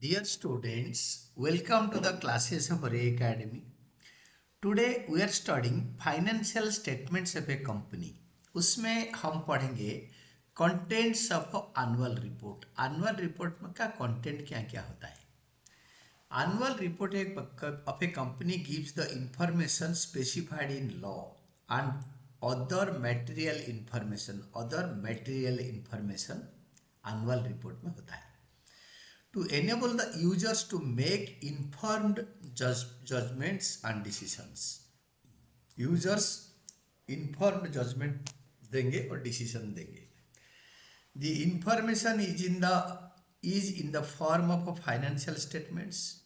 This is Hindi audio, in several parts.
Dear students, welcome to the classes of Ray Academy. Today we are studying financial statements of a company. उसमें हम पढ़ेंगे contents of annual report. Annual report में का content क्या क्या होता है? Annual report of a company gives the information specified in law and other material information. Annual report में होता है. To enable the users to make informed judgments and decisions. Users informed judgment देंगे और decision देंगे. The information is in the form of financial statements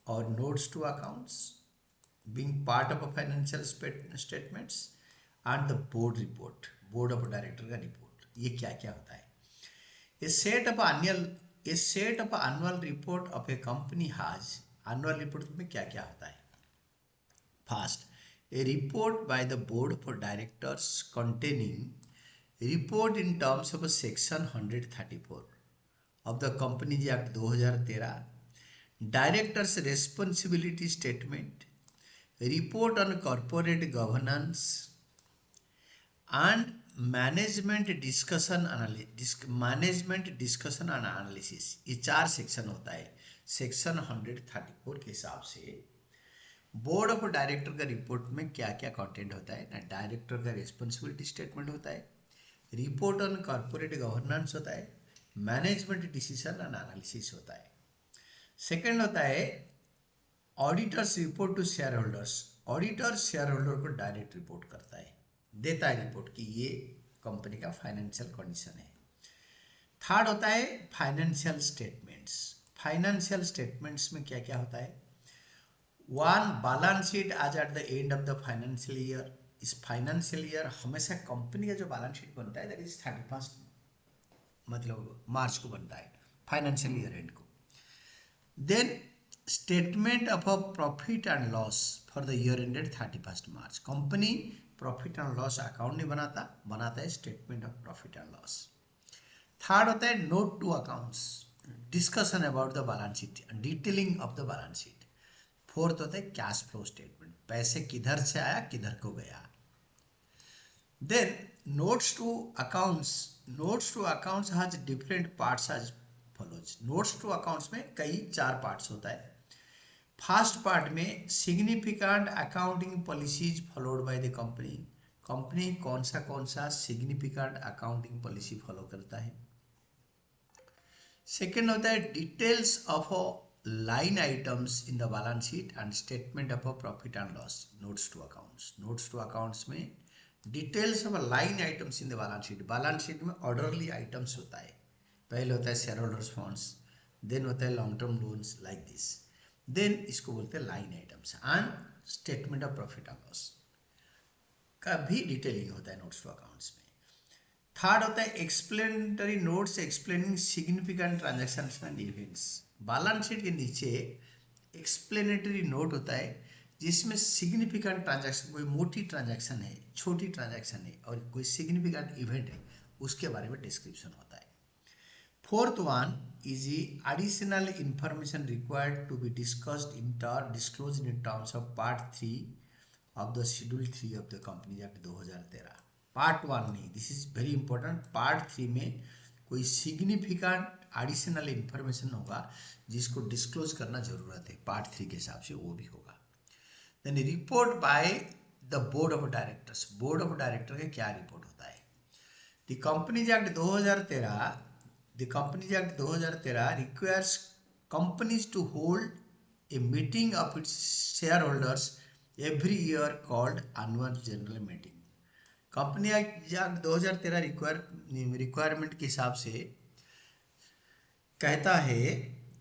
or notes to accounts, being part of a financial statements and the board of director का report. ये क्या क्या होता है? A set of annual report of a company has annual report में क्या क्या होता है? First, a report by the board of directors containing report in terms of section 134 of the Companies Act 2013, directors responsibility statement, report on corporate governance and management discussion and analysis. ये 4 सेक्शन होता है. सेक्शन 134 के हिसाब से बोर्ड ऑफ डायरेक्टर का रिपोर्ट में क्या क्या कंटेंट होता है ना. डायरेक्टर का रिस्पॉन्सिबिलिटी स्टेटमेंट होता है, रिपोर्ट ऑन कॉर्पोरेट गवर्नेंस होता है, मैनेजमेंट डिसीजन एंड एनालिसिस होता है. सेकंड होता है auditor's report to shareholders. Auditor shareholder को डायरेक्ट रिपोर्ट करता है, देता है रिपोर्ट कि ये कंपनी का फाइनेंशियल कंडीशन है. थर्ड होता है फाइनेंशियल स्टेटमेंट्स. फाइनेंशियल स्टेटमेंट्स में क्या क्या होता है? वन, बैलेंस शीट आज at the end of the financial year. इस फाइनेंशियल ईयर हमेशा कंपनी का जो बैलेंस शीट बनता है दैट इज 31 मतलब मार्च को बनता है, फाइनेंशियल ईयर एंड को. Then statement of a profit and loss for the year ended 31 March. Company profit and loss account नहीं बनाता है statement of profit and loss. Third होता है note to accounts, discussion about the balance sheet, detailing of the balance sheet. Fourth होता है कैश फ्लो स्टेटमेंट, पैसे किधर से आया किधर को गया. Then notes to accounts has different parts as follows. Notes to accounts में कई 4 पार्ट्स होता है. फर्स्ट पार्ट में significant accounting policies followed by the company. Company कौन सा सिग्निफिकेंट अकाउंटिंग पॉलिसी फॉलो करता है. सेकंड होता है details of line items in the balance sheet and statement of profit and loss. Notes to accounts में details of line items in the balance sheet. Balance sheet में ऑर्डरली आइटम्स होता है. पहले होता है शेयर होल्डर्स फंड्स, देन होता है long term loans like this. Then इसको बोलते हैं line items and statement of profit and loss का भी डिटेलिंग होता है नोट्स टू अकाउंट्स में. थर्ड होता है explanatory notes explaining significant transactions and events. Balance sheet के नीचे एक्सप्लेनेटरी नोट होता है जिसमें सिग्निफिकेंट ट्रांजैक्शन, कोई मोटी ट्रांजैक्शन है, छोटी ट्रांजैक्शन है और कोई सिग्निफिकेंट इवेंट है, उसके बारे में डिस्क्रिप्शन होता है. Fourth one is the additional information required to be disclosed in terms of Part 3 of the Schedule 3 of the Companies Act 2013. Part 1 नहीं, this is very important. Part 3 में कोई significant additional information होगा जिसको disclose करना जरूरत है. Part 3 के हिसाब से वो भी होगा. Then report by the Board of Directors. Board of Directors का क्या रिपोर्ट होता है? The Companies Act 2013 requires companies to hold a meeting of its shareholders every year called annual general meeting. Company act 2013 requirement के हिसाब से कहता है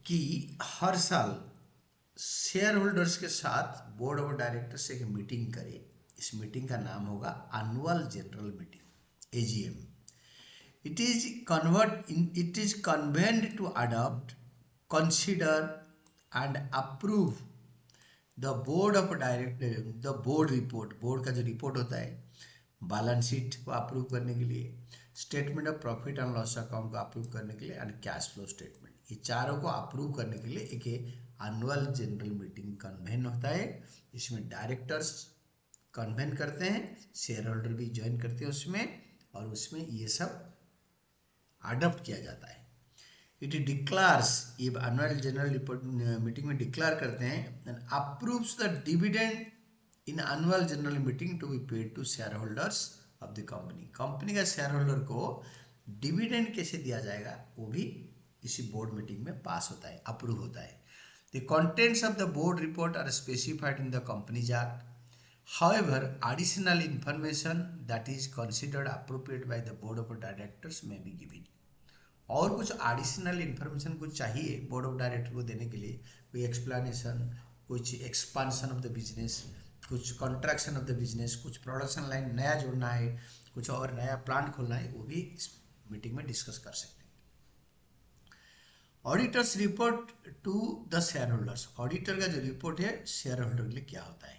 कि हर साल शेयर होल्डर्स के साथ बोर्ड ऑफ डायरेक्टर्स एक मीटिंग करे. इस मीटिंग का नाम होगा annual general meeting, AGM. It is convened to adopt, consider and approve the board of directors, the board report. Board का जो रिपोर्ट होता है बैलेंस शीट को अप्रूव करने के लिए, statement of profit and loss account को अप्रूव करने के लिए एंड कैश फ्लो स्टेटमेंट. ये चारों को अप्रूव करने के लिए एक एनुअल जनरल मीटिंग कन्वेन होता है। इसमें डायरेक्टर्स कन्वेन करते हैं, शेयर होल्डर भी ज्वाइन करते हैं उसमें, और उसमें ये सब अडॉप्ट किया जाता है। इट डिक्लार्स, ये एनुअल जनरल मीटिंग में डिक्लेयर करते हैं and approves the dividend in annual general meeting to be paid to shareholders of the company. Company का शेयर होल्डर को डिविडेंड कैसे दिया जाएगा वो भी इसी बोर्ड मीटिंग में पास होता है, अप्रूव होता है। The contents of the board report are specified in the companies act. However, additional information that is considered appropriate by the board of directors may be given. और कुछ एडिशनल इन्फॉर्मेशन कुछ चाहिए बोर्ड ऑफ डायरेक्टर को देने के लिए, कोई एक्सप्लेनेशन, कुछ एक्सपांशन ऑफ द बिजनेस, कुछ कॉन्ट्रैक्शन ऑफ द बिजनेस, कुछ प्रोडक्शन लाइन नया जोड़ना है, कुछ और नया प्लांट खोलना है, वो भी इस मीटिंग में डिस्कस कर सकते हैं। Auditor's report to the shareholders. Auditor का जो रिपोर्ट है शेयर होल्डर के लिए क्या होता है।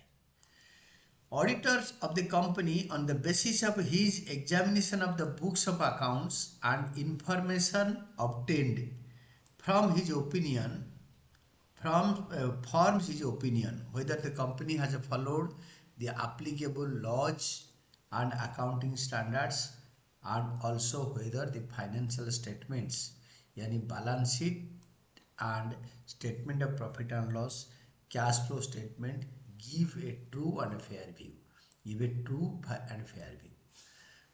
Auditors of the company, on the basis of his examination of the books of accounts and information obtained from his opinion, forms his opinion whether the company has followed the applicable laws and accounting standards, and also whether the financial statements, यानी balance sheet and statement of profit and loss, cash flow statement give a true and fair view, give a true and fair view।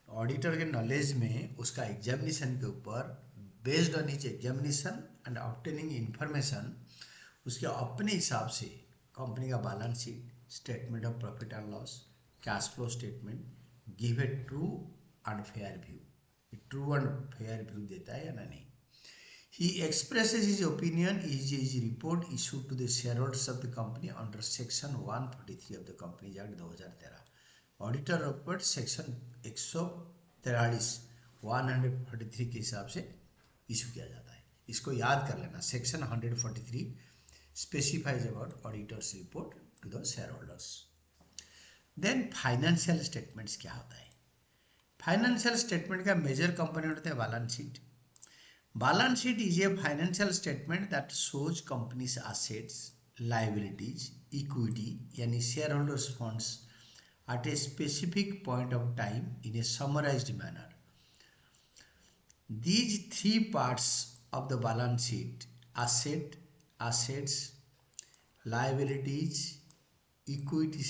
Auditor के नॉलेज में उसका एग्जामिनेशन के ऊपर, based on etch examination and obtaining information, उसके अपने हिसाब से कंपनी का balance sheet, statement of profit and loss, cash flow statement give a true and fair view, true and fair view देता है या नहीं। He expresses his opinion in his report issued to the shareholders of the company under section 143 of the Companies Act 2013। Auditor report section 143 143 के हिसाब से इशू किया जाता है। इसको याद कर लेना, section 143 specifies about auditor's report to the shareholders. Then financial statements क्या होता है। फाइनेंशियल स्टेटमेंट का मेजर कंपोनेंट होता है balance sheet. Balance sheet is a financial statement that shows company's assets, liabilities, equity, यानी shareholders funds at a specific point of time in a summarized manner. These three parts of the balance sheet, assets, liabilities, equity,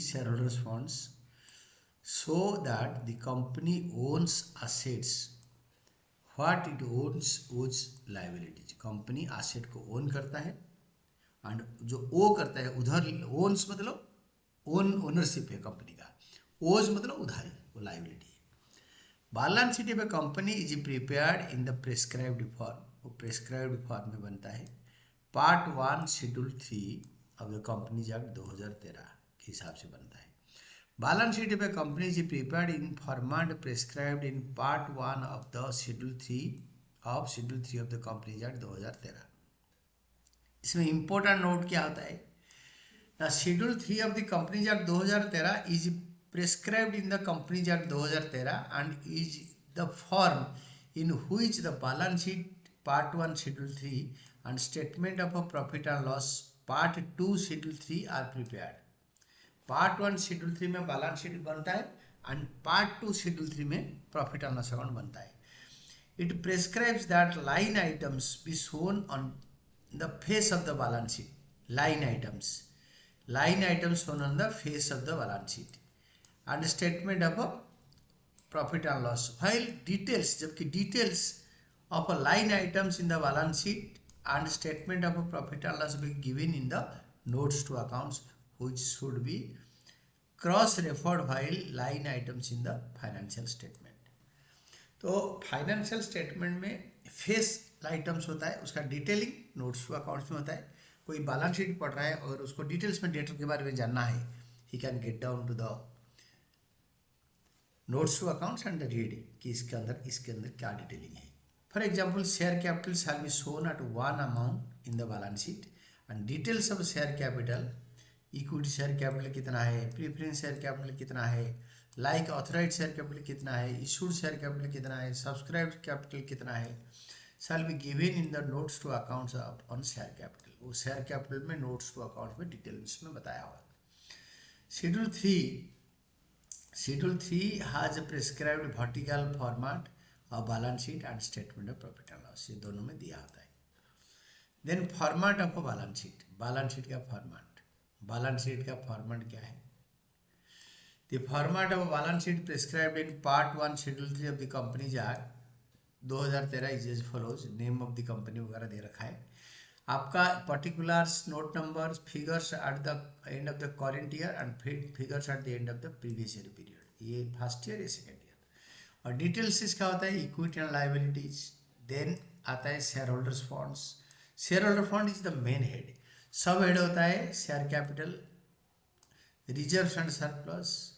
shareholders funds, show that the company owns assets, what it owns liabilities. Company asset को ओन करता है एंड जो ओ करता है उधर, ओन्स मतलब ओनरशिप है कंपनी का, ओज मतलब उधारी, वो लाइबिलिटी है। Balance sheet of company is prepared in the prescribed form, वो प्रेस्क्राइब्ड फॉर्म में बनता है part 1 schedule 3 of the companies act 2013 के हिसाब से बनता है। Balance sheet of a company is prepared in format prescribed in part 1 of the schedule 3 of the Companies Act 2013। इसमें important note क्या होता है, the schedule 3 of the Companies Act 2013 is prescribed in the Companies Act 2013 and is the form in which the balance sheet part 1 schedule 3 and statement of a profit and loss part 2 schedule 3 are prepared। Part 1 schedule 3 में बैलेंस शीट बनता है एंड पार्ट 2 शेड्यूल 3 में प्रॉफिट एंड लॉस अकाउंट बनता है। It prescribes that line items be shown on the face of the balance sheet. Line items shown on the face of the balance sheet and statement of a profit and loss, while details, जबकि details of a line items in the balance sheet and statement of a profit and loss be given in the notes to accounts which should be cross-referred while line items in the financial statement। तो फाइनेंशियल स्टेटमेंट में फेस आइटम्स होता है, उसका डिटेलिंग नोट्स टू अकाउंट्स में होता है। कोई बैलेंस शीट पढ़ रहा है और उसको डिटेल्स में डेटा के बारे में जानना है, he can get down to the notes to accounts and read कि इसके अंदर क्या डिटेलिंग है। For example, share capital shall be shown at one amount in the balance sheet and details of share capital, equity share capital कितना है, प्रीफरेंस शेयर कैपिटल कितना है, लाइक ऑथराइज्ड शेयर कैपिटल कितना है, इशूड शेयर कैपिटल कितना है, सब्सक्राइब्ड कैपिटल कितना है, shall be given in the notes to accounts on share capital. वो शेयर कैपिटल में नोट्स टू अकाउंट्स में डिटेल्स में बताया हुआ। Schedule three has prescribed vertical format of balance sheet and statement of profit and loss, ये दोनों में दिया होता है। Then format of a balance sheet का फॉर्मेट क्या है? The format of a balance sheet prescribed in Part 1 Schedule 3 of the Companies Act 2013 is as follows. Name of the company वगैरह दे रखा है आपका, particulars, note numbers, figures at the end of the current year and figures at the end of the previous year period. ये फर्स्ट ईयर, ये सेकेंड ईयर। और डिटेल्स इसका होता है इक्विटी एंड लाइबिलिटीज। देन आता है share holders funds. Share holder fund is the main head. सब हेड होता है share capital, reserves and surplus,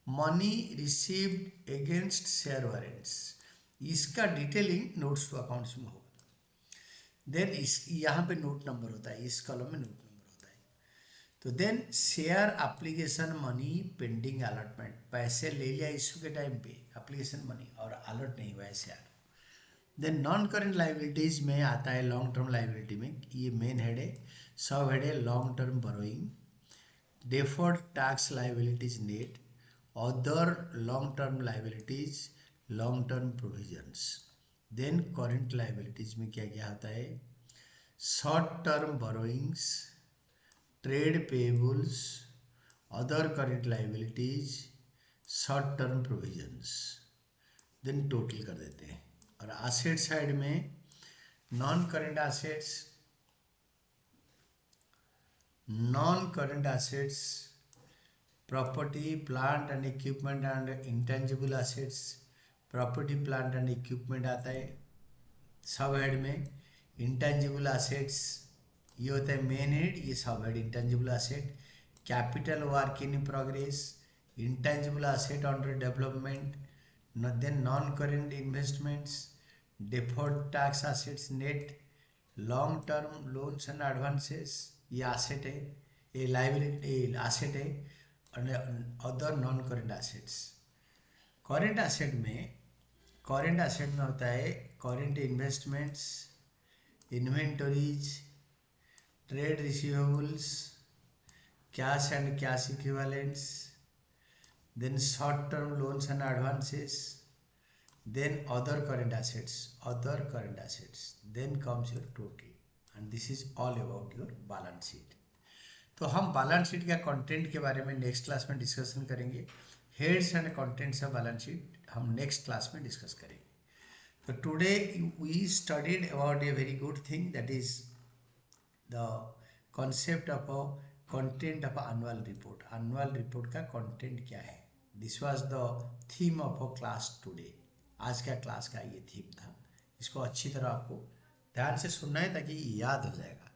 money received against share warrants. इसका डिटेलिंग नोट्स टू अकाउंट्स में होगा। देन इस यहाँ पे नोट नंबर होता है, इस कॉलम में नोट नंबर होता है। तो then share application money pending allotment, पैसे ले लिया इशू के टाइम पे, एप्लीकेशन मनी और अलॉट नहीं हुआ है share. Then non current liabilities में आता है लॉन्ग टर्म लाइबिलिटी में, ये मेन हेड है। सब हेड है long term borrowing, deferred tax liabilities net, other long term liabilities, long term provisions. then current liabilities में क्या क्या आता है? short term borrowings, trade payables, other current liabilities, short term provisions. then total कर देते हैं। और asset side में non current assets, property, plant and equipment and intangible assets। Property, plant and equipment आता है सब हेड में। इंटेंजिबल असेट्स ये होता है मेन हेड, ये सब head intangible asset. Capital work in progress, intangible asset under development. Then non current investments, deferred tax assets net, long term loans and advances, ये असेट है, ये लाइबिलिटी असेट है। Other non current assets. Current asset में होता है current investments, inventories, trade receivables, cash and cash equivalents, then short term loans and advances, then other current assets, then comes your total and this is all about your balance sheet. तो हम बैलेंस शीट का कंटेंट के बारे में नेक्स्ट क्लास में डिस्कशन करेंगे। Heads and contents of balance sheet हम नेक्स्ट क्लास में डिस्कस करेंगे। तो today we studied about a very good thing, that is the concept of a content of annual report. Annual report का कंटेंट क्या है, this was the theme of a class today. आज का क्लास का ये थीम था। इसको अच्छी तरह आपको ध्यान से सुनना है ताकि याद हो जाएगा।